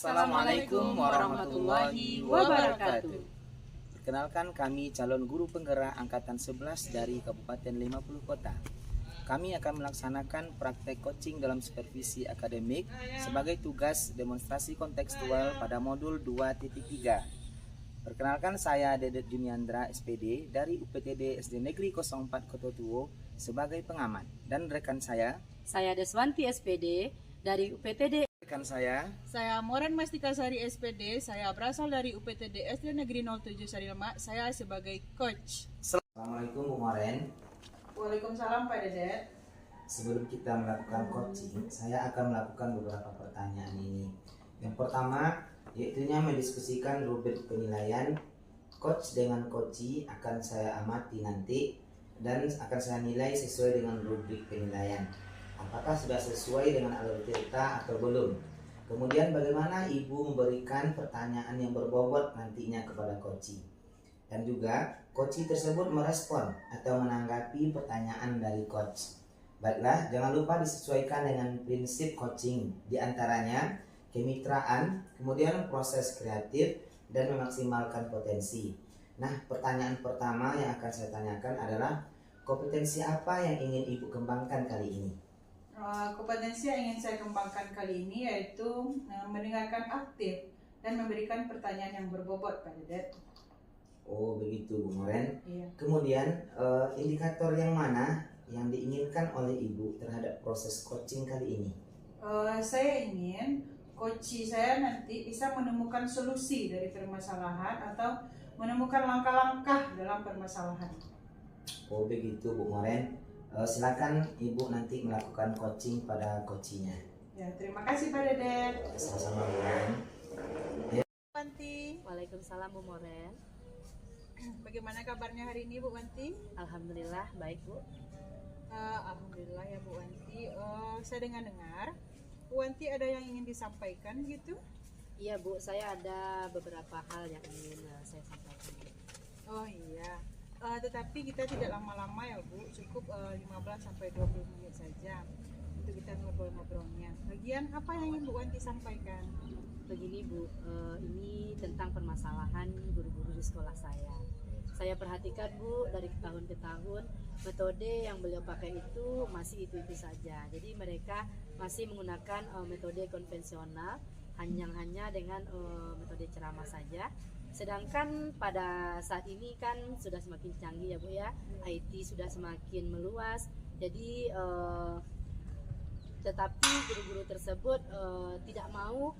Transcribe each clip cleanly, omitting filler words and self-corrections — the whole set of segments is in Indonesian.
Assalamualaikum warahmatullahi wabarakatuh. Perkenalkan, kami calon guru penggerak angkatan 11 dari Kabupaten 50 Kota. Kami akan melaksanakan praktek coaching dalam supervisi akademik sebagai tugas demonstrasi kontekstual pada modul 2.3. Perkenalkan, saya Dedet Juniandra SPD dari UPTD SD Negeri 04 Kototuo sebagai pengamat, dan rekan saya Deswanti SPD dari UPTD. Rekan saya Moren Mastikasari SPD, saya berasal dari UPTD SD Negeri 07 Sarilma, saya sebagai coach. Assalamualaikum Bu Moren. Waalaikumsalam Pak Dedet. Sebelum kita melakukan coaching, saya akan melakukan beberapa pertanyaan ini. Yang pertama, yaitunya mendiskusikan rubrik penilaian. Coach dengan coachee akan saya amati nanti dan akan saya nilai sesuai dengan rubrik penilaian. Apakah sudah sesuai dengan alur cerita atau belum? Kemudian bagaimana Ibu memberikan pertanyaan yang berbobot nantinya kepada coachee. Dan juga coachee tersebut merespon atau menanggapi pertanyaan dari coach. Baiklah, jangan lupa disesuaikan dengan prinsip coaching, diantaranya kemitraan, kemudian proses kreatif, dan memaksimalkan potensi. Nah, pertanyaan pertama yang akan saya tanyakan adalah kompetensi apa yang ingin Ibu kembangkan kali ini? Kompetensi yang ingin saya kembangkan kali ini yaitu mendengarkan aktif dan memberikan pertanyaan yang berbobot Pak Dedet. Oh begitu Bu Moren. Iya. Kemudian indikator yang mana yang diinginkan oleh Ibu terhadap proses coaching kali ini? Saya ingin coachee saya nanti bisa menemukan solusi dari permasalahan atau menemukan langkah-langkah dalam permasalahan. Oh begitu Bu Moren. Silakan Ibu nanti melakukan coaching pada coachee-nya. Ya, terima kasih Pak Dedet. Sama-sama Bu Moren. Wanti, Waalaikumsalam Bu Moren. bagaimana kabarnya hari ini Bu Wanti? Alhamdulillah baik Bu. Alhamdulillah ya Bu Wanti. Saya dengar Bu Wanti ada yang ingin disampaikan gitu? Iya Bu, saya ada beberapa hal yang ingin saya sampaikan. Oh iya. Tetapi kita tidak lama-lama ya Bu, cukup 15-20 menit saja untuk kita ngobrol-ngobrolnya. Bagian apa yang ingin Bu Wanti sampaikan? Begini Bu, ini tentang permasalahan guru-guru di sekolah saya. Saya perhatikan Bu, dari tahun ke tahun metode yang beliau pakai itu masih itu-itu saja. Jadi mereka masih menggunakan metode konvensional, hanya dengan metode ceramah saja. Sedangkan pada saat ini kan sudah semakin canggih ya Bu ya, IT sudah semakin meluas. Jadi tetapi guru-guru tersebut tidak mau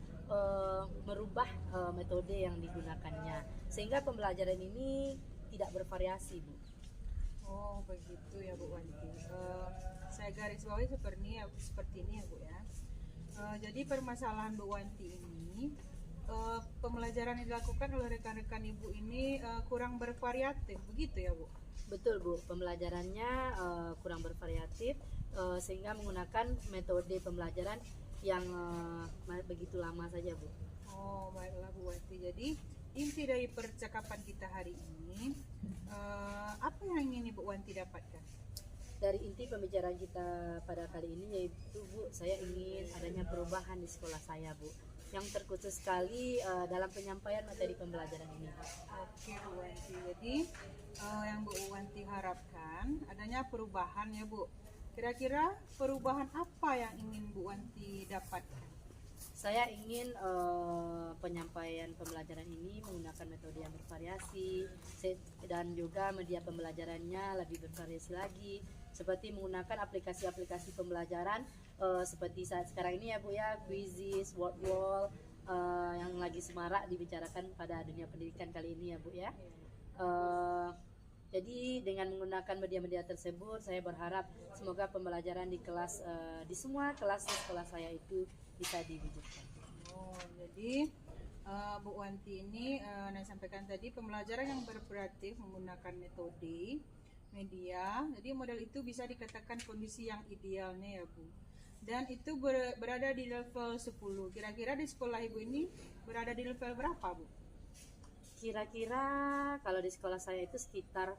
merubah metode yang digunakannya, sehingga pembelajaran ini tidak bervariasi Bu. Oh begitu ya Bu Wanti. Saya garis bawahi seperti ini ya Bu ya. Jadi permasalahan Bu Wanti ini, pembelajaran yang dilakukan oleh rekan-rekan Ibu ini kurang bervariatif, begitu ya Bu? Betul Bu, pembelajarannya kurang bervariatif sehingga menggunakan metode pembelajaran yang begitu lama saja Bu. Oh baiklah Bu Wanti. Jadi inti dari percakapan kita hari ini, apa yang ingin Ibu Wanti dapatkan? Dari inti pembicaraan kita pada kali ini yaitu Bu, saya ingin adanya perubahan di sekolah saya Bu, yang terkhusus sekali dalam penyampaian materi pembelajaran ini. Oke Bu Wanti, jadi yang Bu Wanti harapkan adanya perubahan ya Bu. Kira-kira perubahan apa yang ingin Bu Wanti dapatkan? Saya ingin penyampaian pembelajaran ini menggunakan metode yang bervariasi dan juga media pembelajarannya lebih bervariasi lagi, seperti menggunakan aplikasi-aplikasi pembelajaran seperti saat sekarang ini ya Bu ya, Quizizz, Word Wall yang lagi semarak dibicarakan pada dunia pendidikan kali ini ya Bu ya. Jadi dengan menggunakan media-media tersebut, saya berharap semoga pembelajaran di kelas di semua kelas sekolah saya itu bisa diwujudkan. Oh, jadi Bu Wanti ini saya sampaikan tadi pembelajaran yang bervariatif menggunakan metode media. Jadi model itu bisa dikatakan kondisi yang idealnya ya Bu. Dan itu berada di level 10. Kira-kira di sekolah Ibu ini berada di level berapa Bu? Kira-kira kalau di sekolah saya itu sekitar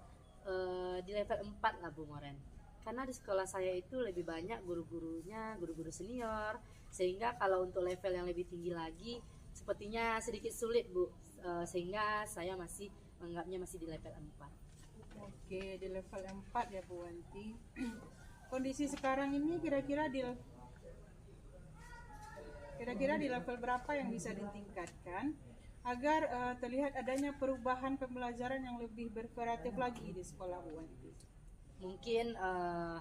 di level 4 lah Bu Moren. Karena di sekolah saya itu lebih banyak guru-gurunya, guru-guru senior, sehingga kalau untuk level yang lebih tinggi lagi sepertinya sedikit sulit Bu, sehingga saya masih menganggapnya masih di level 4. Oke, di level 4 ya Bu Wanti. Kondisi sekarang ini kira-kira di level berapa yang bisa ditingkatkan agar terlihat adanya perubahan pembelajaran yang lebih bervariatif lagi di sekolah Bu Wanti? Mungkin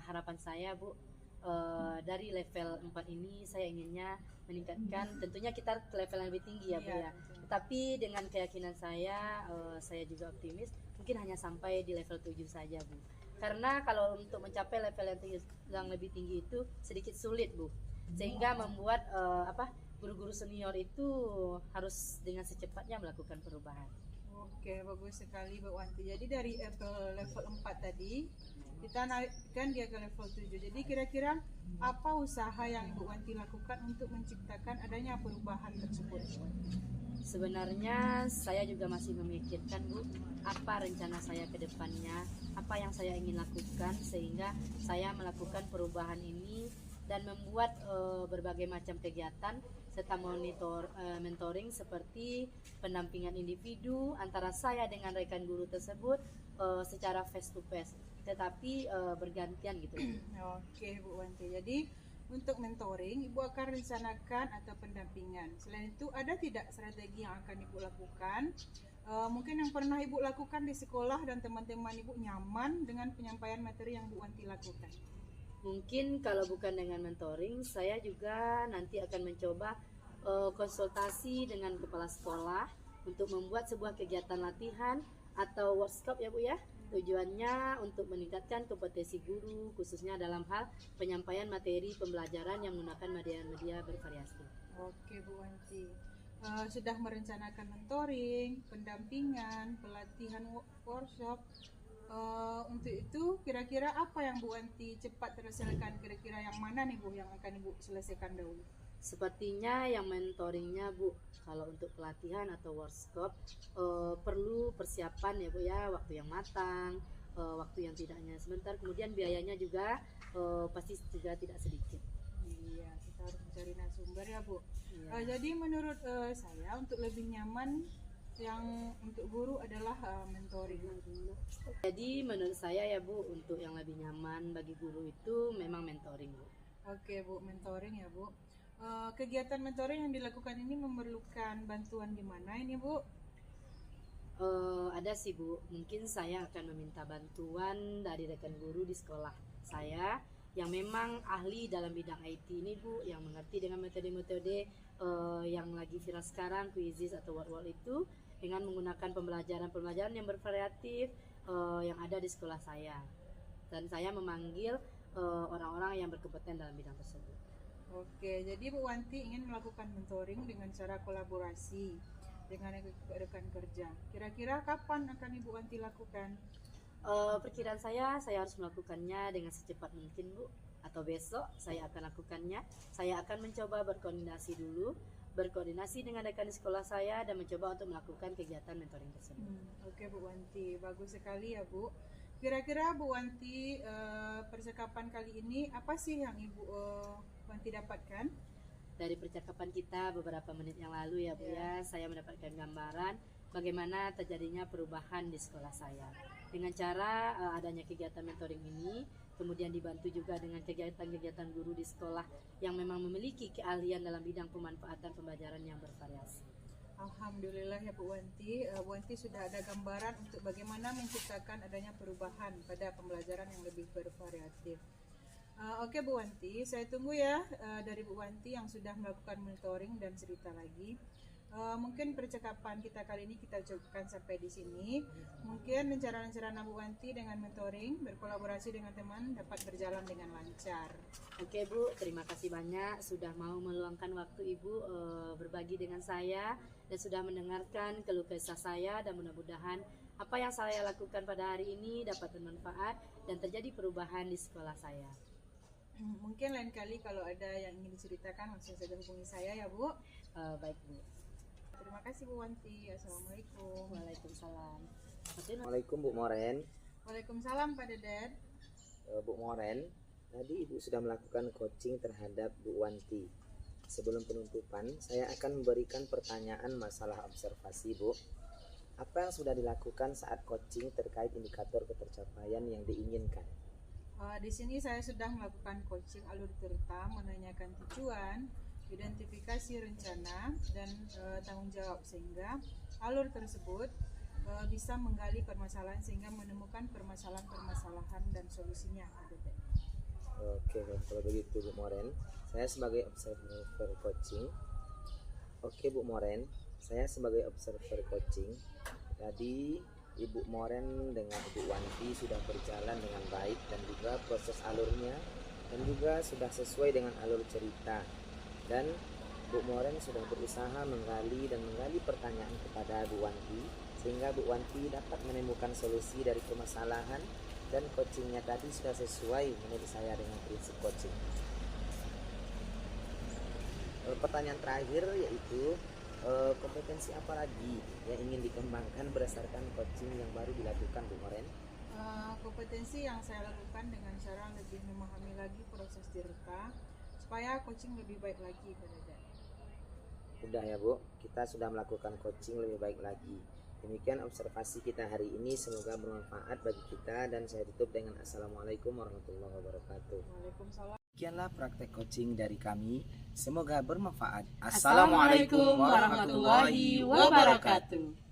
harapan saya Bu, dari level 4 ini saya inginnya meningkatkan, tentunya kita ke level yang lebih tinggi ya Bu Iya, ya. betul. Tapi dengan keyakinan saya juga optimis mungkin hanya sampai di level 7 saja Bu. Karena kalau untuk mencapai level yang lebih tinggi itu sedikit sulit Bu. Sehingga membuat guru-guru senior itu harus dengan secepatnya melakukan perubahan. Oke, bagus sekali Bu Wanti. Jadi dari level 4 tadi kita naikkan dia ke level 7. Jadi kira-kira apa usaha yang Ibu Wanti lakukan untuk menciptakan adanya perubahan tersebut? Sebenarnya saya juga masih memikirkan Bu, apa rencana saya ke depannya, apa yang saya ingin lakukan sehingga saya melakukan perubahan ini dan membuat berbagai macam kegiatan serta mentoring seperti pendampingan individu antara saya dengan rekan guru tersebut secara face to face, tetapi bergantian gitu. Oke Bu Wanti. Jadi untuk mentoring Ibu akan rencanakan atau pendampingan. Selain itu ada tidak strategi yang akan Ibu lakukan? Mungkin yang pernah Ibu lakukan di sekolah dan teman-teman Ibu nyaman dengan penyampaian materi yang Bu Wanti lakukan. Mungkin kalau bukan dengan mentoring, saya juga nanti akan mencoba konsultasi dengan kepala sekolah untuk membuat sebuah kegiatan latihan atau workshop ya Bu ya. Tujuannya untuk meningkatkan kompetensi guru khususnya dalam hal penyampaian materi pembelajaran yang menggunakan media-media bervariasi. Oke Bu Wanti. Sudah merencanakan mentoring, pendampingan, pelatihan workshop. Untuk itu kira-kira apa yang Bu Wanti cepat terselesaikan? Kira-kira yang mana nih Bu yang akan Ibu selesaikan dahulu? Sepertinya yang mentoringnya Bu, kalau untuk pelatihan atau workshop perlu persiapan ya Bu ya, waktu yang matang, waktu yang tidak hanya sebentar, kemudian biayanya juga pasti juga tidak sedikit. Iya, kita harus mencari narasumber ya Bu. Iya. Jadi menurut saya untuk lebih nyaman yang untuk guru adalah mentoring. Jadi menurut saya ya Bu, untuk yang lebih nyaman bagi guru itu memang mentoring Bu. Oke Bu, mentoring ya Bu. Kegiatan mentoring yang dilakukan ini memerlukan bantuan di mana ini Bu? Ada sih Bu, mungkin saya akan meminta bantuan dari rekan guru di sekolah saya yang memang ahli dalam bidang IT ini Bu, yang mengerti dengan metode-metode yang lagi viral sekarang, Quizzes atau Word itu, dengan menggunakan pembelajaran yang bervariatif yang ada di sekolah saya. Dan saya memanggil orang-orang yang berkompeten dalam bidang tersebut. Oke, jadi Bu Wanti ingin melakukan mentoring dengan cara kolaborasi dengan rekan kerja. Kira-kira kapan akan Ibu Wanti lakukan? Perkiraan saya harus melakukannya dengan secepat mungkin Bu, atau besok saya akan lakukannya. Saya akan mencoba berkoordinasi dengan rekan di sekolah saya dan mencoba untuk melakukan kegiatan mentoring tersebut. Oke Bu Wanti, bagus sekali ya Bu. Kira-kira Bu Wanti, percakapan kali ini apa sih yang Ibu Wanti dapatkan? Dari percakapan kita beberapa menit yang lalu ya Bu ya, saya mendapatkan gambaran bagaimana terjadinya perubahan di sekolah saya. Dengan cara adanya kegiatan mentoring ini, kemudian dibantu juga dengan kegiatan-kegiatan guru di sekolah yang memang memiliki keahlian dalam bidang pemanfaatan pembelajaran yang bervariasi. Alhamdulillah ya Bu Wanti. Bu Wanti sudah ada gambaran untuk bagaimana menciptakan adanya perubahan pada pembelajaran yang lebih bervariatif. Oke Bu Wanti, saya tunggu ya dari Bu Wanti yang sudah melakukan monitoring dan cerita lagi. Mungkin percakapan kita kali ini kita cukupkan sampai di sini. Mungkin rencana-rencana Bu Wanti dengan mentoring, berkolaborasi dengan teman dapat berjalan dengan lancar. Oke Bu, terima kasih banyak sudah mau meluangkan waktu Ibu berbagi dengan saya dan sudah mendengarkan keluh kesah saya, dan mudah-mudahan apa yang saya lakukan pada hari ini dapat bermanfaat dan terjadi perubahan di sekolah saya. Mungkin lain kali kalau ada yang ingin diceritakan langsung saja hubungi saya ya Bu. Baik Bu. Terima kasih Bu Wanti. Assalamualaikum. Waalaikumsalam. Assalamualaikum Bu Moren. Waalaikumsalam Pak Dedet. Bu Moren, tadi Ibu sudah melakukan coaching terhadap Bu Wanti. sebelum penutupan, saya akan memberikan pertanyaan masalah observasi, Bu. Apa yang sudah dilakukan saat coaching terkait indikator ketercapaian yang diinginkan? Di sini saya sudah melakukan coaching alur tirta, menanyakan tujuan, identifikasi rencana, dan tanggung jawab, sehingga alur tersebut bisa menggali permasalahan sehingga menemukan permasalahan-permasalahan dan solusinya. Oke, kalau begitu Bu Moren, saya sebagai observer coaching. Oke Bu Moren, saya sebagai observer coaching. Tadi Ibu Moren dengan Ibu Wanti sudah berjalan dengan baik dan juga proses alurnya dan juga sudah sesuai dengan alur cerita. Dan Bu Moren sudah berusaha menggali pertanyaan kepada Bu Wanti sehingga Bu Wanti dapat menemukan solusi dari permasalahan, dan coachingnya tadi sudah sesuai menurut saya dengan prinsip coaching. Pertanyaan terakhir yaitu kompetensi apa lagi yang ingin dikembangkan berdasarkan coaching yang baru dilakukan Bu Moren? Kompetensi yang saya lakukan dengan cara lebih memahami lagi proses tirta supaya coaching lebih baik lagi pada dia. Udah ya Bu, kita sudah melakukan coaching lebih baik lagi. Demikian observasi kita hari ini, semoga bermanfaat bagi kita, dan saya tutup dengan Assalamualaikum warahmatullahi wabarakatuh. Waalaikumsalam. Demikianlah praktek coaching dari kami, semoga bermanfaat. Assalamualaikum warahmatullahi wabarakatuh.